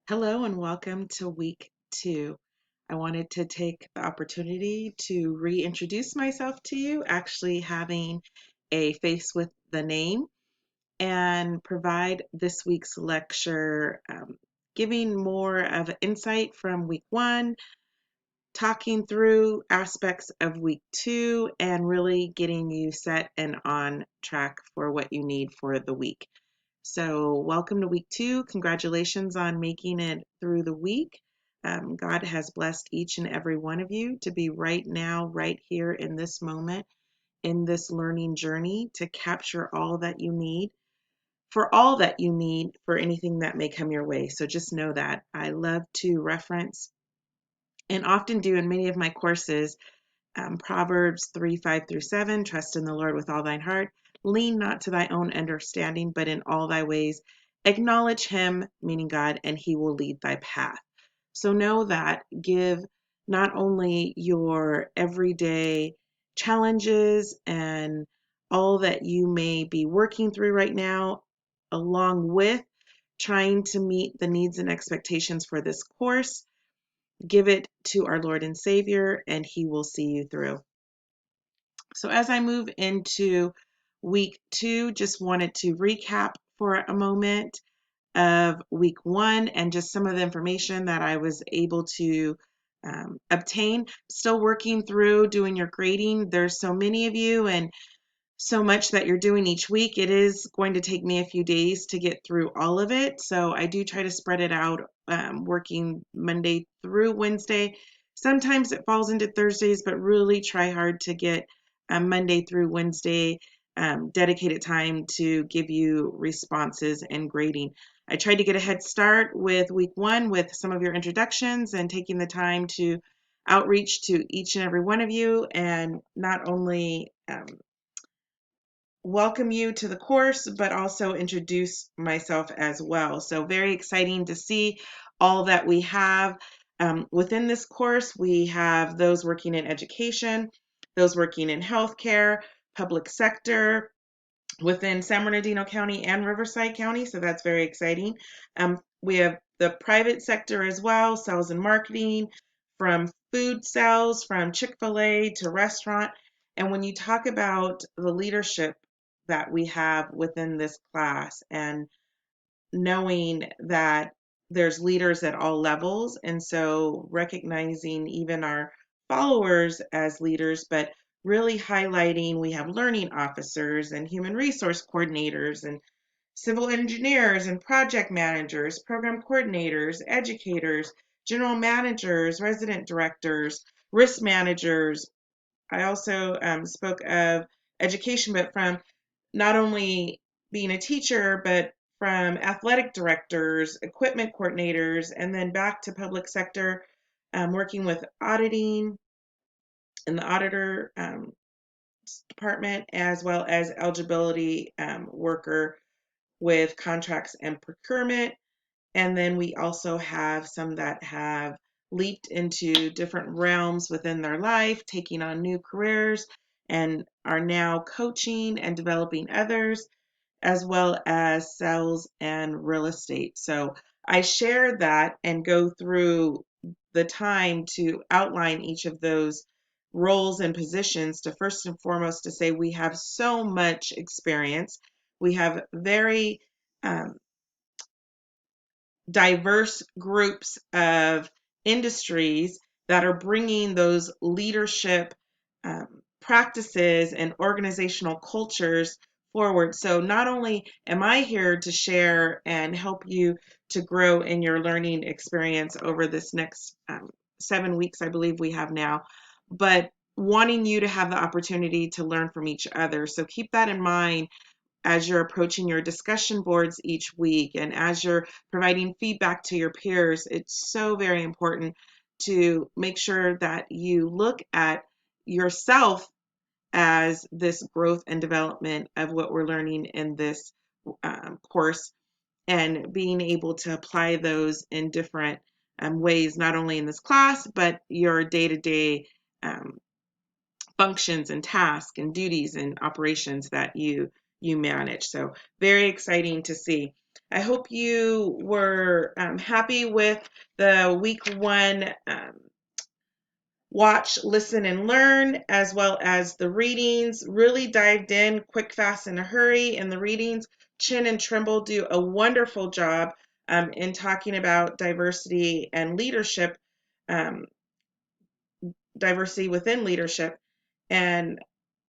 Hello and welcome to week 2. I wanted to take the opportunity to reintroduce myself to you, actually having a face with the name, and provide this week's lecture, giving more of an insight from week 1, talking through aspects of week 2, and really getting you set and on track for what you need for the week. So, welcome to week 2. Congratulations on making it through the week. God has blessed each and every one of you to be right now, right here in this moment, in this learning journey to capture all that you need, for all that you need for anything that may come your way. So, just know that. I love to reference and often do in many of my courses Proverbs 3:5-7, trust in the Lord with all thine heart. Lean not to thy own understanding, but in all thy ways acknowledge him, meaning God, and he will lead thy path. So know that. Give not only your everyday challenges and all that you may be working through right now, along with trying to meet the needs and expectations for this course, give it to our Lord and Savior, and he will see you through. So as I move into week 2, just wanted to recap for a moment of week 1 and just some of the information that I was able to obtain. Still working through doing your grading. There's so many of you and so much that you're doing each week. It is going to take me a few days to get through all of it. So I do try to spread it out, working Monday through Wednesday. Sometimes it falls into Thursdays, but really try hard to get Monday through Wednesday dedicated time to give you responses and grading. I tried to get a head start with week 1 with some of your introductions and taking the time to outreach to each and every one of you, and not only welcome you to the course, but also introduce myself as well. So very exciting to see all that we have within this course. We have those working in education, those working in healthcare, public sector, within San Bernardino County and Riverside County. So that's very exciting. We have the private sector as well, sales and marketing, from food sales, from Chick-fil-A to restaurant. And when you talk about the leadership that we have within this class and knowing that there's leaders at all levels, and so recognizing even our followers as leaders, but really highlighting we have learning officers and human resource coordinators and civil engineers and project managers, program coordinators, educators, general managers, resident directors, risk managers. I also spoke of education, but from not only being a teacher, but from athletic directors, equipment coordinators, and then back to public sector, working with auditing in the auditor department, as well as eligibility worker with contracts and procurement. And then we also have some that have leaped into different realms within their life, taking on new careers, and are now coaching and developing others, as well as sales and real estate. So I share that and go through the time to outline each of those roles and positions to first and foremost to say we have so much experience. We have very um, diverse groups of industries that are bringing those leadership practices and organizational cultures forward. So, not only am I here to share and help you to grow in your learning experience over this next 7 weeks, I believe we have now, but wanting you to have the opportunity to learn from each other. So, keep that in mind as you're approaching your discussion boards each week and as you're providing feedback to your peers. It's so very important to make sure that you look at yourself as this growth and development of what we're learning in this course, and being able to apply those in different ways, not only in this class, but your day-to-day functions and tasks and duties and operations that you manage. So very exciting to see. I hope you were happy with the week one watch, listen, and learn, as well as the readings. Really dived in quick, fast, and a hurry in the readings. Chin and Trimble do a wonderful job in talking about diversity and leadership, um, diversity within leadership, and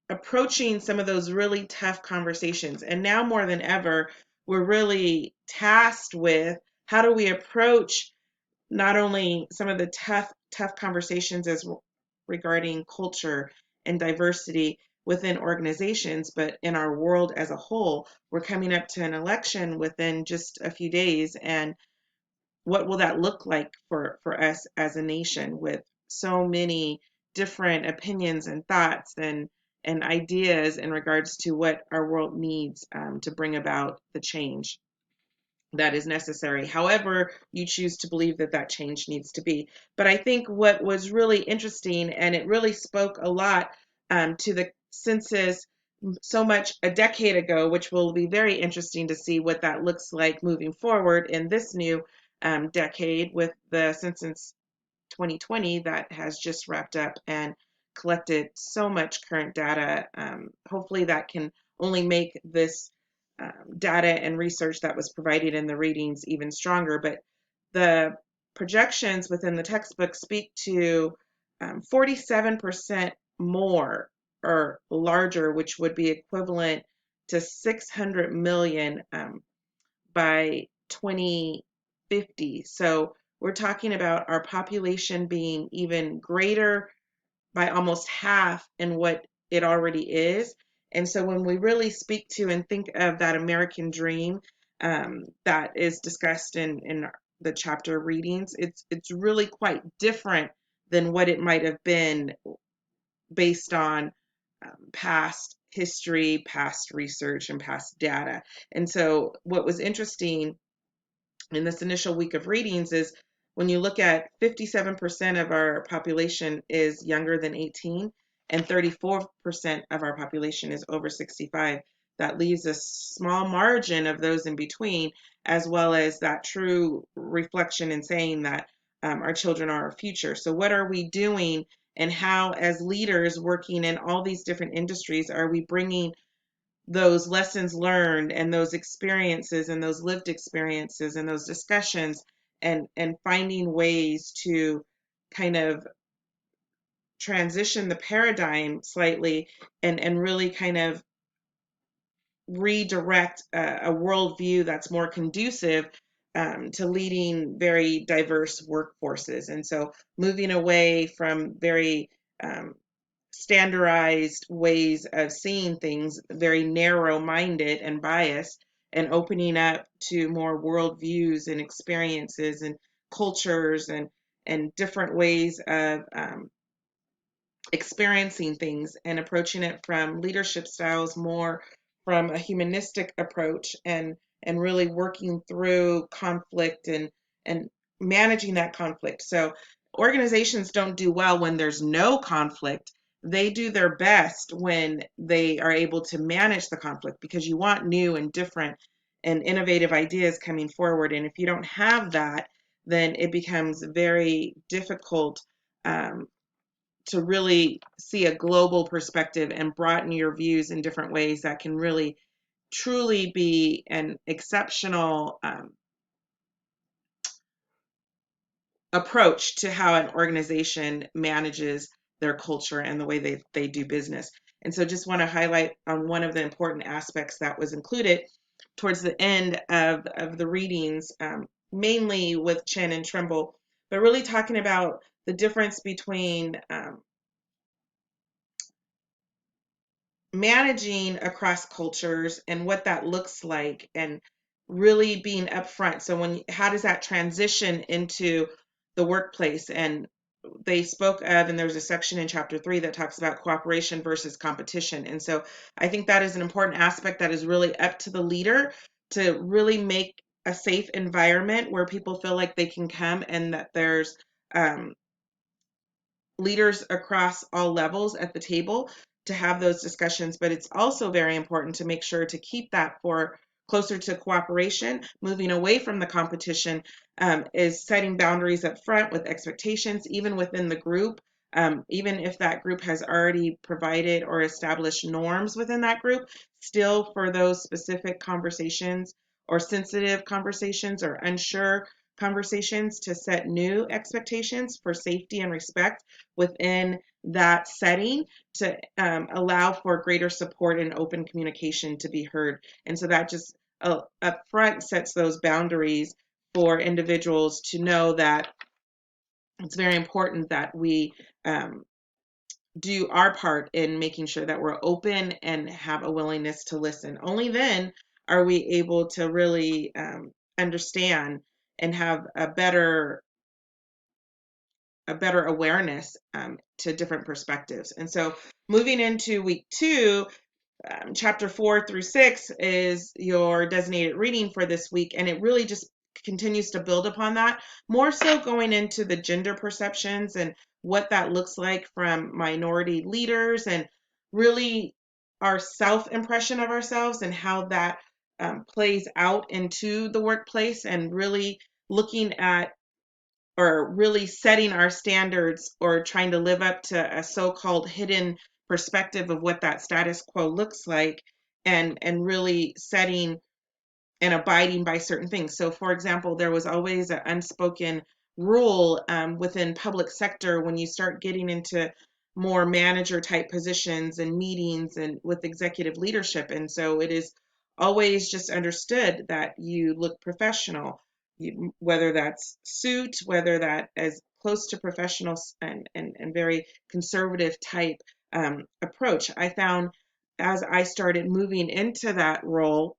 approaching some of those really tough conversations. And now more than ever, we're really tasked with how do we approach not only some of the tough conversations as regarding culture and diversity within organizations, but in our world as a whole. We're coming up to an election within just a few days, and what will that look like for us as a nation, with so many different opinions and thoughts and ideas in regards to what our world needs to bring about the change that is necessary, however you choose to believe that that change needs to be. But I think what was really interesting, and it really spoke a lot to the census so much a decade ago, which will be very interesting to see what that looks like moving forward in this new decade with the census 2020 that has just wrapped up and collected so much current data. Hopefully, that can only make this data and research that was provided in the readings even stronger. But the projections within the textbook speak to 47% more or larger, which would be equivalent to 600 million by 2050. So we're talking about our population being even greater by almost half in what it already is. And so when we really speak to and think of that American dream that is discussed in the chapter readings, it's really quite different than what it might have been based on past history, past research, and past data. And so what was interesting in this initial week of readings is when you look at 57% of our population is younger than 18 and 34% of our population is over 65. That leaves a small margin of those in between, as well as that true reflection in saying that our children are our future. So what are we doing, and how, as leaders working in all these different industries, are we bringing those lessons learned and those experiences and those lived experiences and those discussions, and finding ways to kind of transition the paradigm slightly, and really kind of redirect a worldview that's more conducive to leading very diverse workforces. And so moving away from very standardized ways of seeing things, very narrow minded and biased, and opening up to more worldviews and experiences and cultures and different ways of experiencing things, and approaching it from leadership styles more from a humanistic approach, and really working through conflict and managing that conflict. So organizations don't do well when there's no conflict. They do their best when they are able to manage the conflict, because you want new and different and innovative ideas coming forward. And if you don't have that, then it becomes very difficult to really see a global perspective and broaden your views in different ways that can really truly be an exceptional approach to how an organization manages their culture and the way they do business. And so just want to highlight on one of the important aspects that was included towards the end of the readings, mainly with Chin and Trimble, but really talking about the difference between managing across cultures and what that looks like, and really being upfront. So how does that transition into the workplace? And they spoke of, and there's a section in chapter 3 that talks about cooperation versus competition. And so I think that is an important aspect that is really up to the leader to really make a safe environment where people feel like they can come, and that there's um, leaders across all levels at the table to have those discussions. But it's also very important to make sure to keep that for closer to cooperation, moving away from the competition, is setting boundaries up front with expectations, even within the group. Even if that group has already provided or established norms within that group, still for those specific conversations or sensitive conversations or unsure conversations, to set new expectations for safety and respect within that setting, to allow for greater support and open communication to be heard. And so that just up front sets those boundaries for individuals to know that it's very important that we um, do our part in making sure that we're open and have a willingness to listen. Only then are we able to really understand and have a better awareness to different perspectives. And so moving into week 2, chapter 4 through 6 is your designated reading for this week, and it really just continues to build upon that, more so going into the gender perceptions and what that looks like from minority leaders, and really our self impression of ourselves and how that plays out into the workplace, and really looking at or really setting our standards or trying to live up to a so-called hidden perspective of what that status quo looks like, and really setting and abiding by certain things. So for example, there was always an unspoken rule within public sector when you start getting into more manager type positions and meetings and with executive leadership. And so it is always just understood that you look professional, whether that's suit, whether that is close to professionals, and very conservative type approach. I found as I started moving into that role,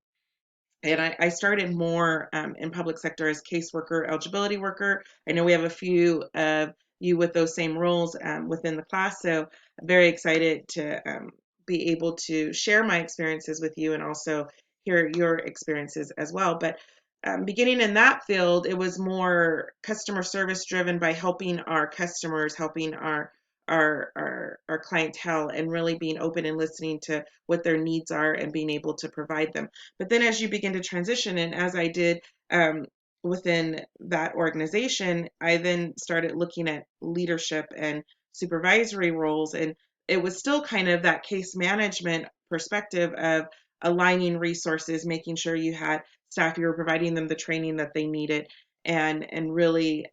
and I started more in public sector as caseworker, eligibility worker. I know we have a few of you with those same roles within the class, so I'm very excited to be able to share my experiences with you and also hear your experiences as well. But beginning in that field, it was more customer service driven by helping our customers, helping our clientele, and really being open and listening to what their needs are and being able to provide them. But then as you begin to transition, and as I did within that organization, I then started looking at leadership and supervisory roles. And it was still kind of that case management perspective of aligning resources, making sure you had staff, you were providing them the training that they needed, and really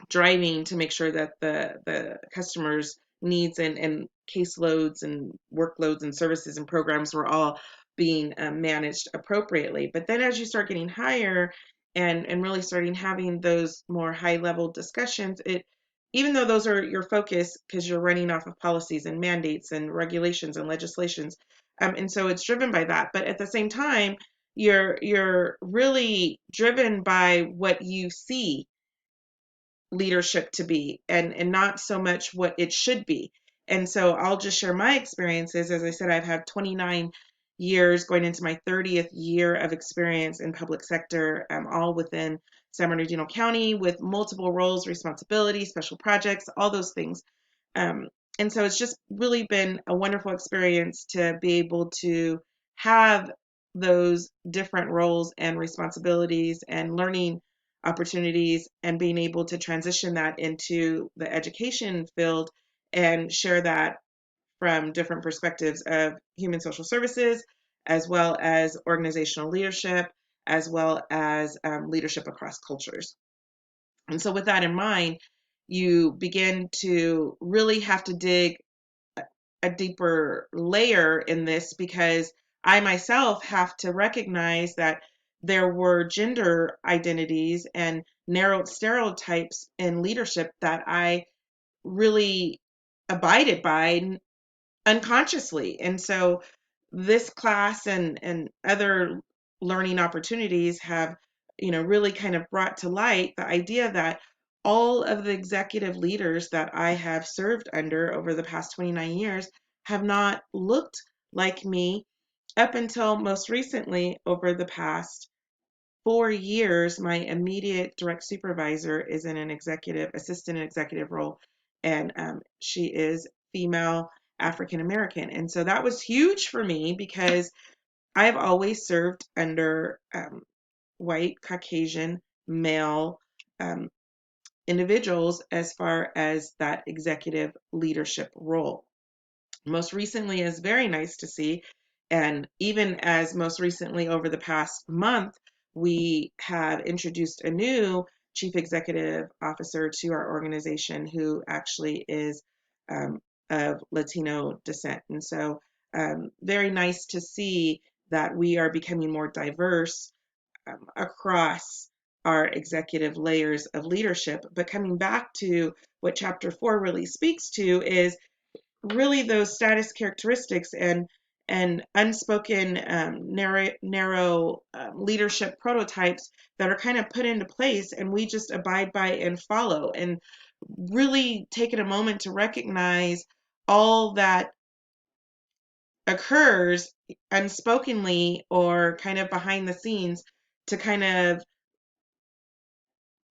driving to make sure that the customers' needs and caseloads and workloads and services and programs were all being managed appropriately. But then as you start getting higher and really starting having those more high level discussions, it even though those are your focus because you're running off of policies and mandates and regulations and legislations, and so it's driven by that. But at the same time, you're really driven by what you see leadership to be, and not so much what it should be. And so I'll just share my experiences. As I said, I've had 29 years going into my 30th year of experience in public sector, all within San Bernardino County with multiple roles, responsibilities, special projects, all those things. Um, and so it's just really been a wonderful experience to be able to have those different roles and responsibilities and learning opportunities, and being able to transition that into the education field and share that from different perspectives of human social services, as well as organizational leadership, as well as leadership across cultures. And so with that in mind, you begin to really have to dig a deeper layer in this, because I myself have to recognize that there were gender identities and narrowed stereotypes in leadership that I really abided by unconsciously. And so this class and other learning opportunities have, really kind of brought to light the idea that all of the executive leaders that I have served under over the past 29 years have not looked like me up until most recently. Over the past 4 years, my immediate direct supervisor is in an executive assistant executive role, and she is female, African American. And so that was huge for me because I've always served under white, Caucasian, male um, individuals as far as that executive leadership role. Most recently is very nice to see. And even as most recently over the past month, we have introduced a new chief executive officer to our organization who actually is um, of Latino descent. And so, very nice to see that we are becoming more diverse across our executive layers of leadership. But coming back to what chapter 4 really speaks to is really those status characteristics and unspoken narrow leadership prototypes that are kind of put into place, and we just abide by and follow, and really taking a moment to recognize all that occurs unspokenly or kind of behind the scenes to kind of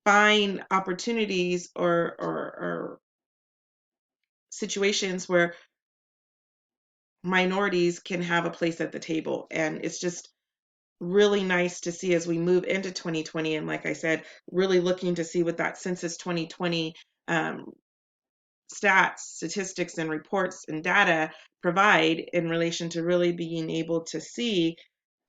find opportunities or situations where minorities can have a place at the table. And it's just really nice to see as we move into 2020. And like I said, really looking to see what that Census 2020 um, stats, statistics, and reports and data provide in relation to really being able to see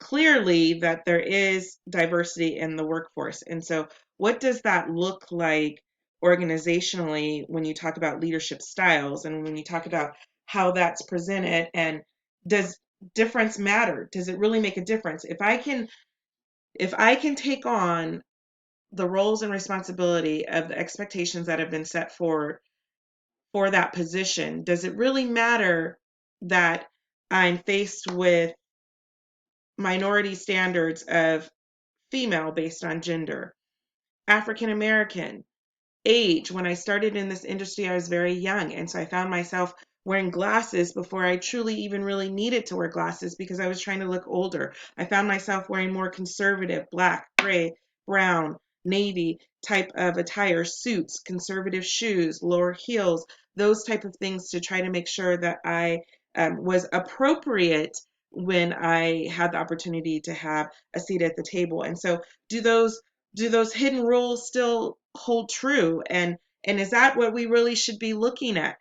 clearly that there is diversity in the workforce. And so, what does that look like organizationally when you talk about leadership styles and when you talk about how that's presented? And does difference matter? Does it really make a difference? If I can take on the roles and responsibility of the expectations that have been set forward for that position, does it really matter that I'm faced with minority standards of female based on gender, African American, age? When I started in this industry, I was very young. And so I found myself wearing glasses before I truly even really needed to wear glasses because I was trying to look older. I found myself wearing more conservative, black, gray, brown, navy type of attire, suits, conservative shoes, lower heels, those type of things to try to make sure that I was appropriate when I had the opportunity to have a seat at the table. And so do those do those hidden rules still hold true? And is that what we really should be looking at,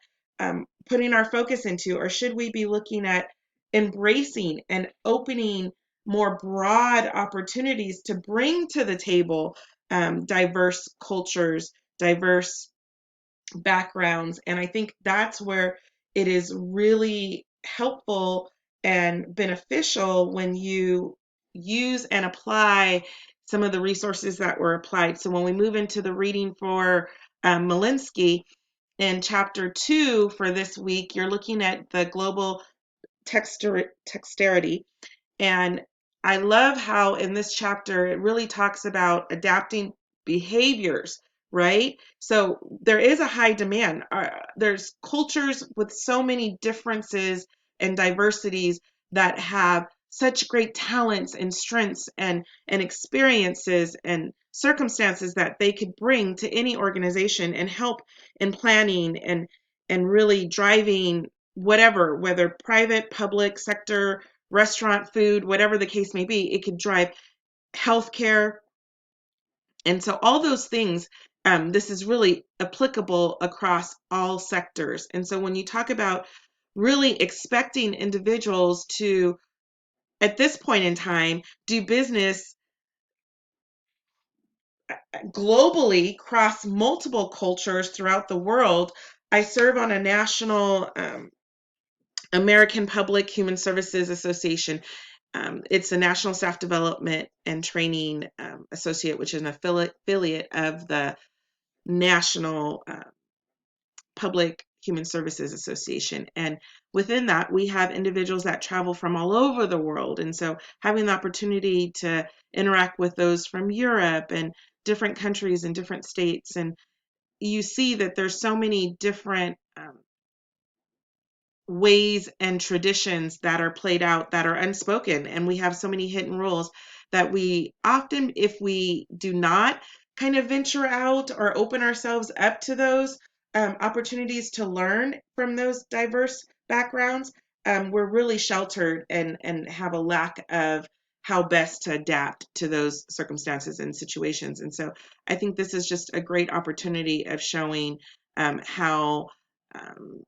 putting our focus into, or should we be looking at embracing and opening more broad opportunities to bring to the table diverse cultures, diverse backgrounds? And I think that's where it is really helpful and beneficial when you use and apply some of the resources that were applied. So when we move into the reading for Malinsky in chapter 2 for this week, you're looking at the global dexterity. And I love how in this chapter it really talks about adapting behaviors, right? So there is a high demand. There's cultures with so many differences and diversities that have such great talents and strengths and experiences and circumstances that they could bring to any organization and help in planning and really driving whatever, whether private, public sector, restaurant, food, whatever the case may be. It could drive healthcare. And so all those things, this is really applicable across all sectors. And so when you talk about really expecting individuals to, at this point in time, do business globally, cross multiple cultures throughout the world, I serve on a national American Public Human Services Association. It's a National Staff Development and Training Associate, which is an affiliate of the National Public Human Services Association. And within that, we have individuals that travel from all over the world. And so having the opportunity to interact with those from Europe and different countries and different states, and you see that there's so many different ways and traditions that are played out that are unspoken, and we have so many hidden rules that we often, if we do not kind of venture out or open ourselves up to those opportunities to learn from those diverse backgrounds, we're really sheltered and have a lack of how best to adapt to those circumstances and situations. And so I think this is just a great opportunity of showing how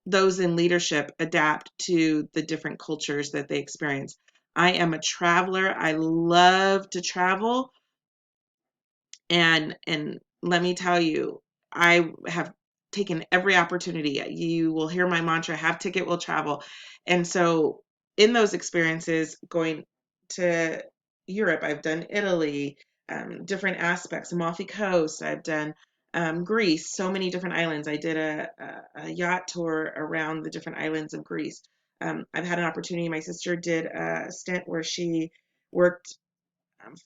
those in leadership adapt to the different cultures that they experience. I am a traveler. I love to travel. And let me tell you, I have taken every opportunity. You will hear my mantra, have ticket, will travel. And so in those experiences, going to Europe, I've done Italy, different aspects, Amalfi Coast, I've done Greece, so many different islands. I did a yacht tour around the different islands of Greece. I've had an opportunity, my sister did a stint where she worked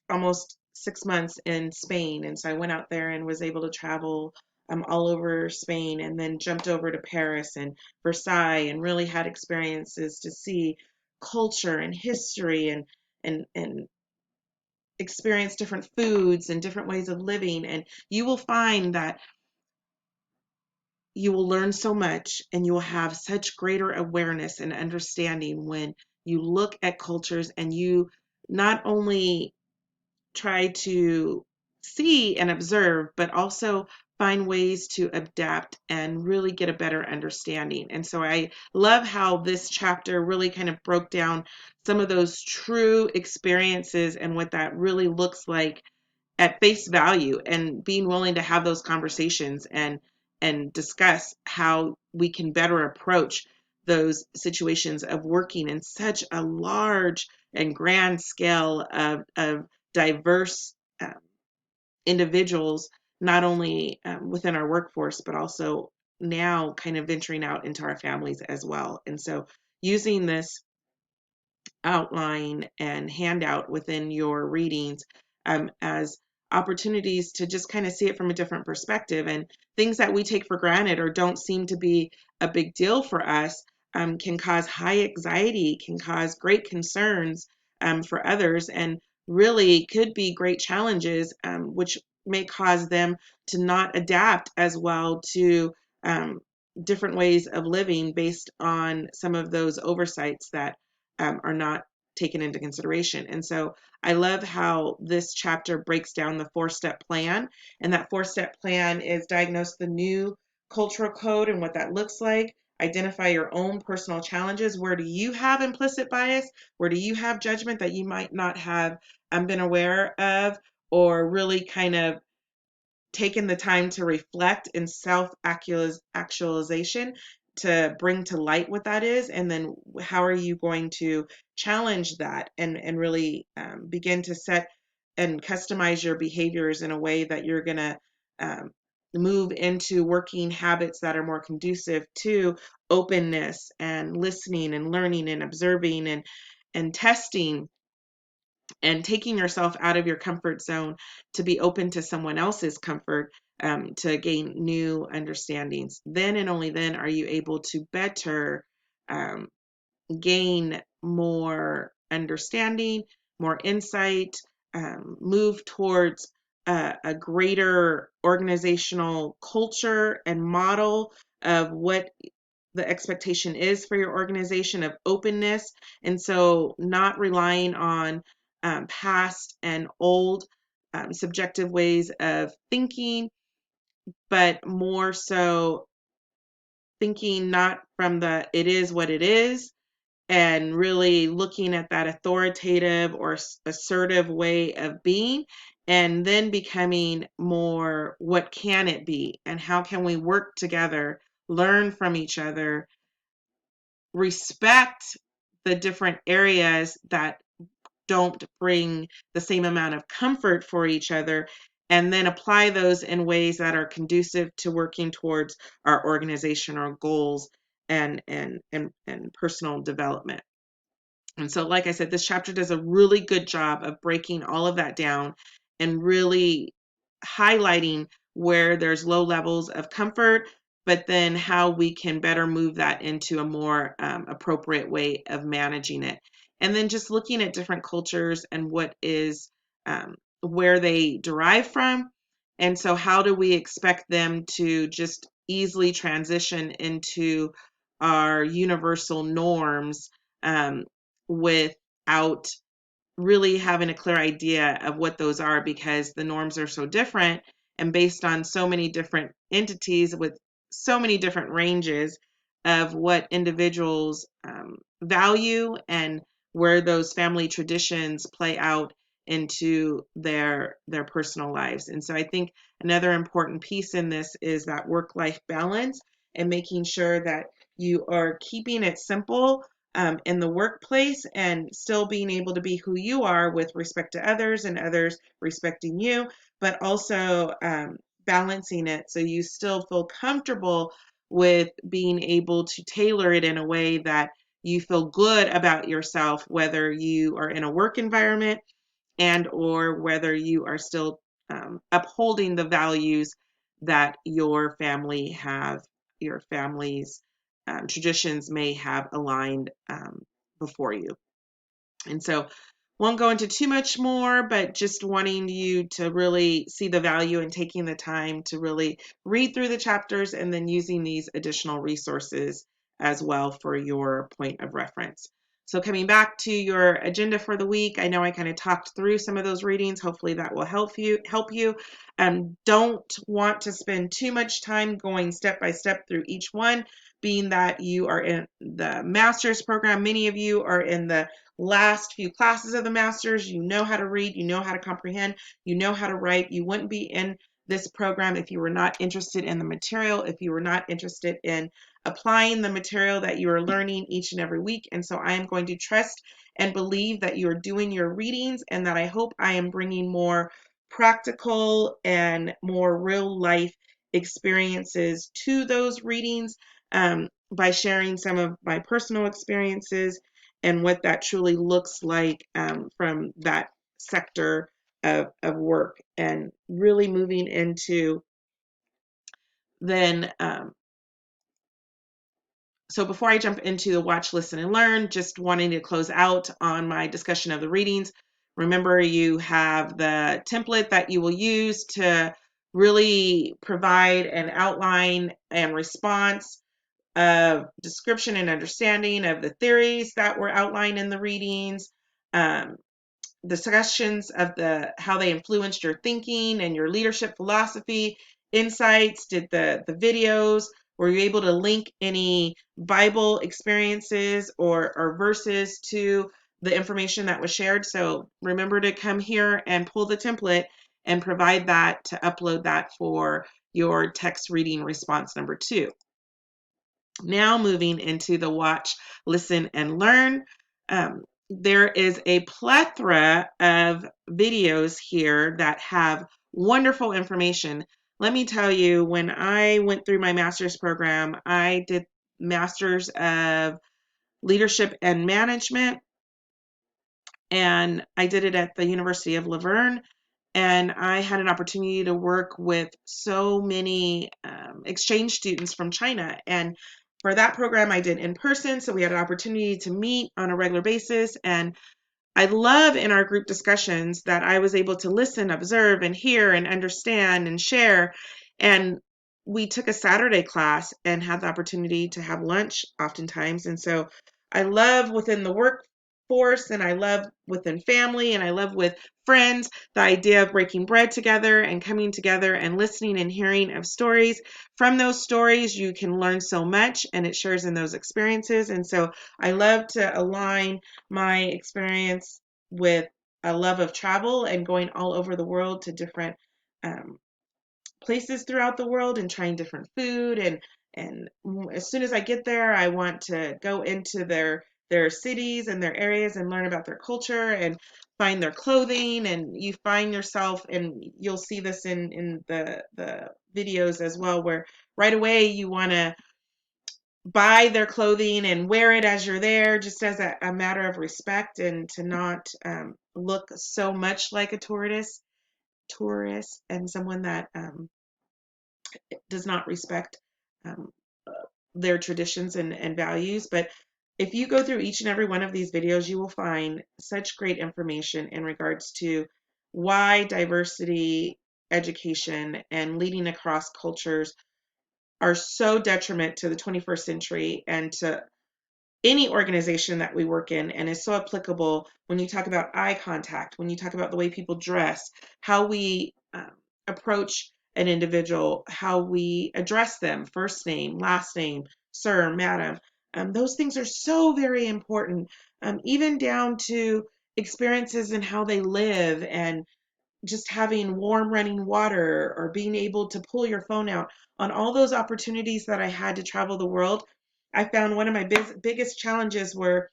almost 6 months in Spain. And so I went out there and was able to travel all over Spain, and then jumped over to Paris and Versailles, and really had experiences to see culture and history, and experience different foods and different ways of living. And you will find that you will learn so much, and you will have such greater awareness and understanding when you look at cultures, and you not only try to see and observe, but also find ways to adapt and really get a better understanding. And so I love how this chapter really kind of broke down some of those true experiences and what that really looks like at face value, and being willing to have those conversations and discuss how we can better approach those situations of working in such a large and grand scale of diverse individuals, not only within our workforce, but also now kind of venturing out into our families as well. And so using this outline and handout within your readings as opportunities to just kind of see it from a different perspective, and things that we take for granted or don't seem to be a big deal for us can cause high anxiety, can cause great concerns for others, and really could be great challenges, which may cause them to not adapt as well to different ways of living based on some of those oversights that are not taken into consideration. And so I love how this chapter breaks down the 4-step plan. And that 4-step plan is diagnose the new cultural code and what that looks like. Identify your own personal challenges. Where do you have implicit bias? Where do you have judgment that you might not have been aware of, or really kind of taken the time to reflect and self actualization to bring to light what that is, and then how are you going to challenge that and really begin to set and customize your behaviors in a way that you're going to um, move into working habits that are more conducive to openness and listening and learning and observing and testing, and taking yourself out of your comfort zone to be open to someone else's comfort, to gain new understandings. Then and only then are you able to better um, gain more understanding, more insight, move towards a greater organizational culture and model of what the expectation is for your organization, of openness. And so not relying on past and old subjective ways of thinking, but more so thinking not from the it is what it is, and really looking at that authoritative or assertive way of being, and then becoming more what can it be, and how can we work together, learn from each other, respect the different areas that don't bring the same amount of comfort for each other, and then apply those in ways that are conducive to working towards our organizational goals and personal development. And so, like I said, this chapter does a really good job of breaking all of that down and really highlighting where there's low levels of comfort, but then how we can better move that into a more appropriate way of managing it. And then just looking at different cultures and what is where they derive from. And so, how do we expect them to just easily transition into our universal norms um, without really having a clear idea of what those are, because the norms are so different and based on so many different entities with so many different ranges of what individuals value and where those family traditions play out into their personal lives. And so I think another important piece in this is that work-life balance and making sure that you are keeping it simple in the workplace and still being able to be who you are with respect to others and others respecting you, but also balancing it so you still feel comfortable with being able to tailor it in a way that you feel good about yourself, whether you are in a work environment and or whether you are still upholding the values that your family's traditions may have aligned before you. And so won't go into too much more, but just wanting you to really see the value in taking the time to really read through the chapters and then using these additional resources as well for your point of reference. So coming back to your agenda for the week, I know I kind of talked through some of those readings. Hopefully that will help you. Don't want to spend too much time going step by step through each one, being that you are in the master's program. Many of you are in the last few classes of the master's. You know how to read, you know how to comprehend, you know how to write. You wouldn't be in this program if you were not interested in the material, if you were not interested in applying the material that you are learning each and every week. And so I am going to trust and believe that you are doing your readings, and that I hope I am bringing more practical and more real life experiences to those readings by sharing some of my personal experiences and what that truly looks like from that sector of work, and really moving into then so before I jump into the watch, listen, and learn, just wanting to close out on my discussion of the readings. Remember, you have the template that you will use to really provide an outline and response of description and understanding of the theories that were outlined in the readings, um, discussions of how they influenced your thinking and your leadership philosophy, insights. Did the videos, were you able to link any Bible experiences or verses to the information that was shared? So remember to come here and pull the template and provide that to upload that for your text reading response number 2. Now moving into the watch, listen, and learn. There is a plethora of videos here that have wonderful information. Let me tell you, when I went through my master's program, I did Masters of Leadership and Management, and I did it at the University of La Verne. And I had an opportunity to work with so many exchange students from China. And for that program, I did in person. So we had an opportunity to meet on a regular basis. And I love in our group discussions that I was able to listen, observe, and hear and understand and share. And we took a Saturday class and had the opportunity to have lunch oftentimes. And so I love within the workforce, and I love within family, and I love with friends, the idea of breaking bread together and coming together and listening and hearing of stories. From those stories, you can learn so much, and it shares in those experiences. And so I love to align my experience with a love of travel and going all over the world to different um, places throughout the world and trying different food. And as soon as I get there, I want to go into their cities and their areas and learn about their culture and find their clothing. And you find yourself, and you'll see this in the videos as well, where right away you want to buy their clothing and wear it as you're there, just as a matter of respect, and to not look so much like a tourist and someone that does not respect um, uh, their traditions and values. But if you go through each and every one of these videos, you will find such great information in regards to why diversity education and leading across cultures are so detriment to the 21st century and to any organization that we work in, and is so applicable when you talk about eye contact, when you talk about the way people dress, how we approach an individual, how we address them, first name, last name, sir, madam. Those things are so very important, even down to experiences in how they live, and just having warm running water, or being able to pull your phone out. On all those opportunities that I had to travel the world, I found one of my biggest challenges were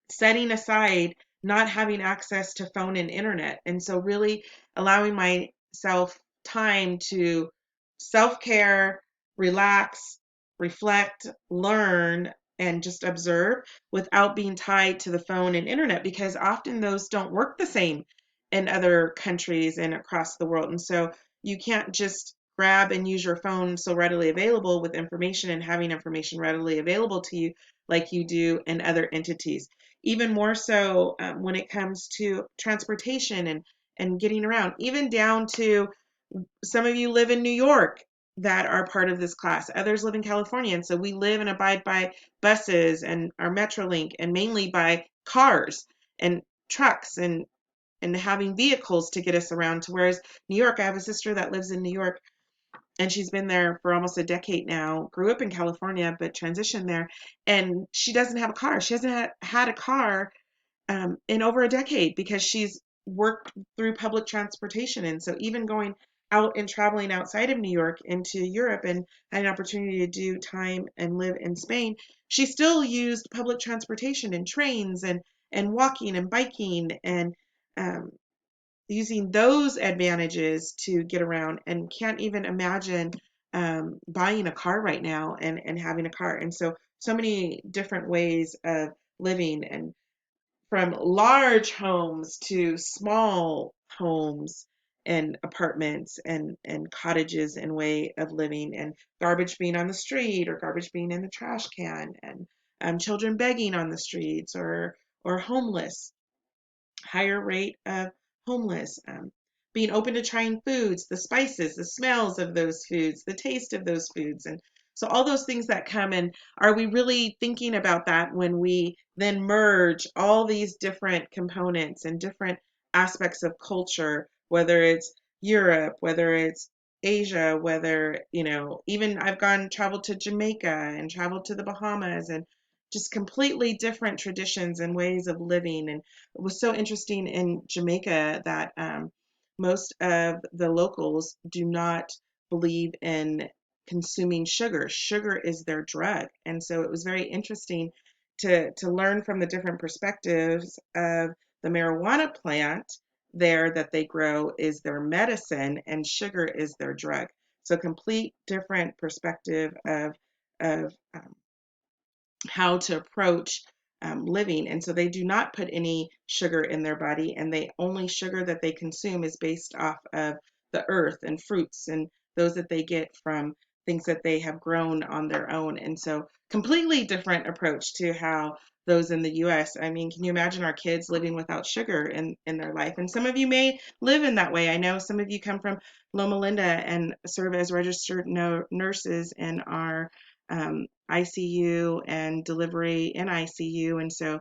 setting aside not having access to phone and internet. And so, really allowing myself time to self care, relax, reflect, learn, and just observe without being tied to the phone and internet, because often those don't work the same in other countries and across the world. And so, you can't just grab and use your phone so readily available with information and having information readily available to you like you do in other entities. Even more so when it comes to transportation and getting around, even down to some of you live in New York that are part of this class. Others live in California. And so we live and abide by buses and our Metrolink, and mainly by cars and trucks and having vehicles to get us around. To whereas New York, I have a sister that lives in New York, and she's been there for almost a decade now. Grew up in California, but transitioned there. And she doesn't have a car. She hasn't had a car in over a decade, because she's worked through public transportation. And so, even going out and traveling outside of New York into Europe, and had an opportunity to do time and live in Spain, she still used public transportation and trains and walking and biking, and um, using those advantages to get around, and can't even imagine buying a car right now and having a car. And so, so many different ways of living, and from large homes to small homes and apartments and cottages and way of living, and garbage being on the street or garbage being in the trash can, and children begging on the streets, or homeless, higher rate of homeless, being open to trying foods, the spices, the smells of those foods, the taste of those foods. And so, all those things that come in, are we really thinking about that when we then merge all these different components and different aspects of culture, whether it's Europe, whether it's Asia, whether, even I've traveled to Jamaica and traveled to the Bahamas, and just completely different traditions and ways of living. And it was so interesting in Jamaica that most of the locals do not believe in consuming sugar. Sugar is their drug. And so, it was very interesting to learn from the different perspectives of the marijuana plant there that they grow is their medicine, and sugar is their drug. So, complete different perspective of how to approach living. And so, they do not put any sugar in their body, and the only sugar that they consume is based off of the earth and fruits, and those that they get from things that they have grown on their own. And so, completely different approach to how those in the US. I mean, can you imagine our kids living without sugar in their life? And some of you may live in that way. I know some of you come from Loma Linda and serve as registered nurses in our ICU and delivery in ICU. And so,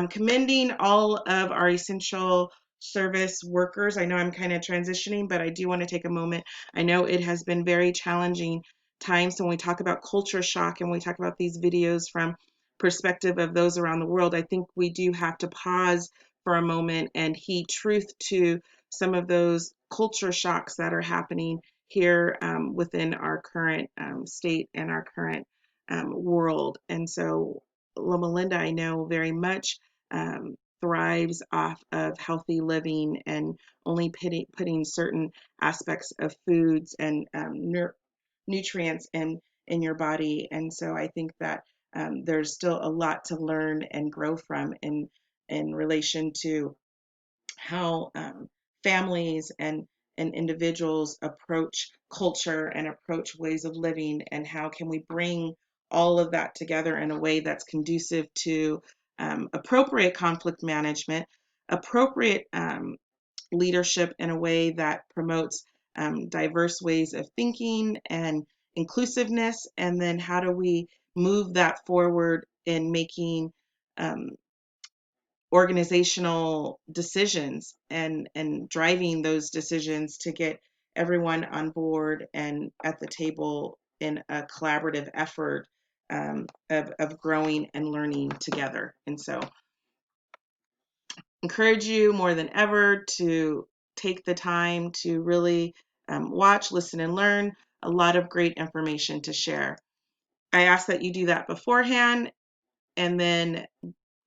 commending all of our essential service workers. I know I'm kind of transitioning, but I do want to take a moment. I know it has been very challenging times. So, when we talk about culture shock, and when we talk about these videos from perspective of those around the world, I think we do have to pause for a moment and heed truth to some of those culture shocks that are happening here within our current state and our current world. And so, Loma Linda, I know very much thrives off of healthy living, and only putting certain aspects of foods and nutrients in your body. And so, I think that there's still a lot to learn and grow from in relation to how families and individuals approach culture and approach ways of living, and how can we bring all of that together in a way that's conducive to appropriate conflict management, appropriate leadership in a way that promotes diverse ways of thinking and inclusiveness, and then how do we move that forward in making um, organizational decisions and driving those decisions to get everyone on board and at the table in a collaborative effort of growing and learning together. And so encourage you more than ever to take the time to really watch, listen, and learn. A lot of great information to share. I ask that you do that beforehand and then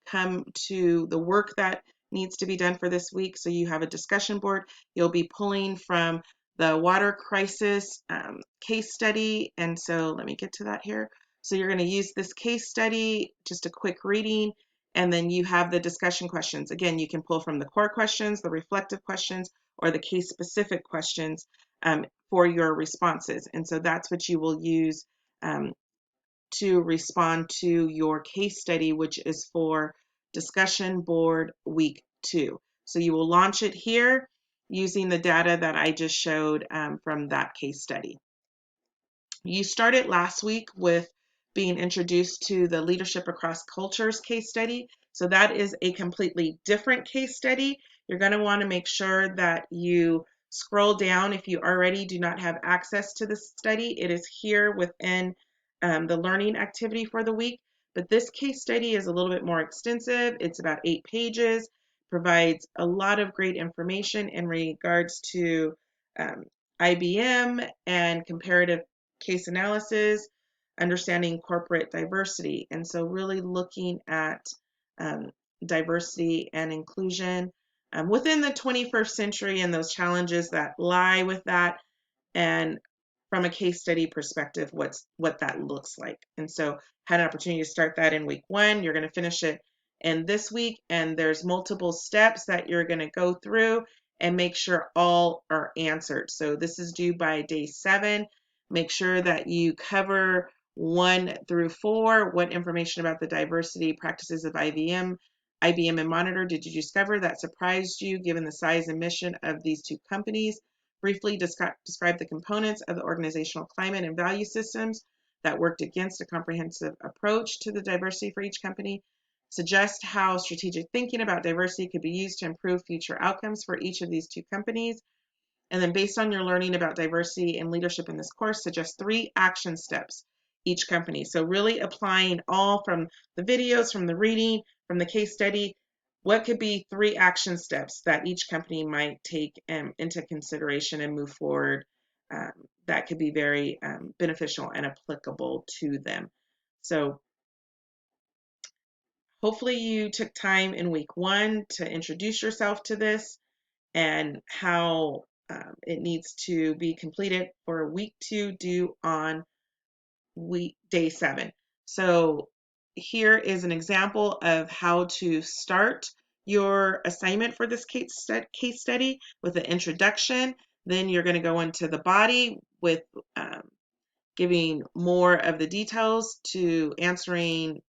come to the work that needs to be done for this week. So you have a discussion board. You'll be pulling from the water crisis case study. And so let me get to that here. So you're going to use this case study, just a quick reading, and then you have the discussion questions. Again, you can pull from the core questions, the reflective questions, or the case specific questions for your responses. And so that's what you will use um, to respond to your case study, which is for discussion board week 2. So you will launch it here using the data that I just showed from that case study. You started last week with being introduced to the Leadership Across Cultures case study. So that is a completely different case study. You're going to want to make sure that you scroll down if you already do not have access to the study. It is here within the learning activity for the week. But this case study is a little bit more extensive. It's about 8 pages, provides a lot of great information in regards to IBM and comparative case analysis, understanding corporate diversity. And so really looking at um, diversity and inclusion within the 21st century and those challenges that lie with that, and from a case study perspective, what that looks like. And so had an opportunity to start that in week 1. You're going to finish it in this week, and there's multiple steps that you're going to go through and make sure all are answered. So this is due by day 7. Make sure that you cover 1 through 4. What information about the diversity practices of IBM and Monitor did you discover that surprised you given the size and mission of these 2 companies? Briefly describe the components of the organizational climate and value systems that worked against a comprehensive approach to the diversity for each company. Suggest how strategic thinking about diversity could be used to improve future outcomes for each of these 2 companies. And then based on your learning about diversity and leadership in this course, suggest 3 action steps each company. So really applying all from the videos, from the reading, from the case study, what could be 3 action steps that each company might take into consideration and move forward that could be very beneficial and applicable to them. So hopefully you took time in week 1 to introduce yourself to this and how it needs to be completed for week 2 due on day 7. So here is an example of how to start your assignment for this case study with an introduction. Then you're going to go into the body with giving more of the details to answering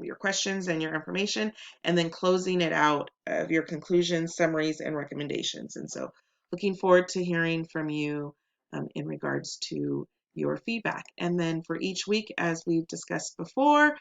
your questions and your information, and then closing it out of your conclusions, summaries, and recommendations. And so looking forward to hearing from you in regards to your feedback. And then for each week, as we've discussed before,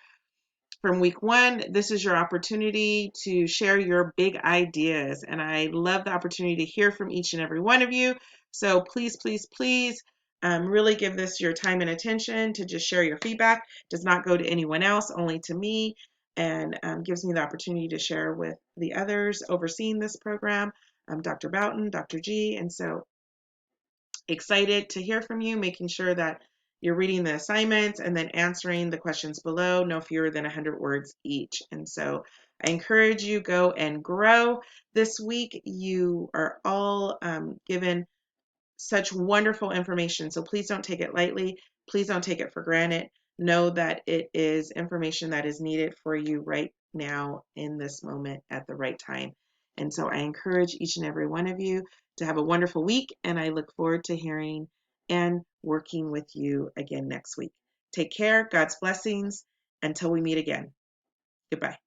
from week 1, this is your opportunity to share your big ideas. And I love the opportunity to hear from each and every one of you. So please, please, please really give this your time and attention to just share your feedback. It does not go to anyone else, only to me, and gives me the opportunity to share with the others overseeing this program, Dr. Boughton, Dr. G. And so excited to hear from you, making sure that you're reading the assignments and then answering the questions below, no fewer than 100 words each. And so I encourage you, go and grow this week. You are all given such wonderful information, so please don't take it lightly. Please don't take it for granted. Know that it is information that is needed for you right now in this moment at the right time. And so I encourage each and every one of you to have a wonderful week, and I look forward to hearing and working with you again next week. Take care. God's blessings. Until we meet again. Goodbye.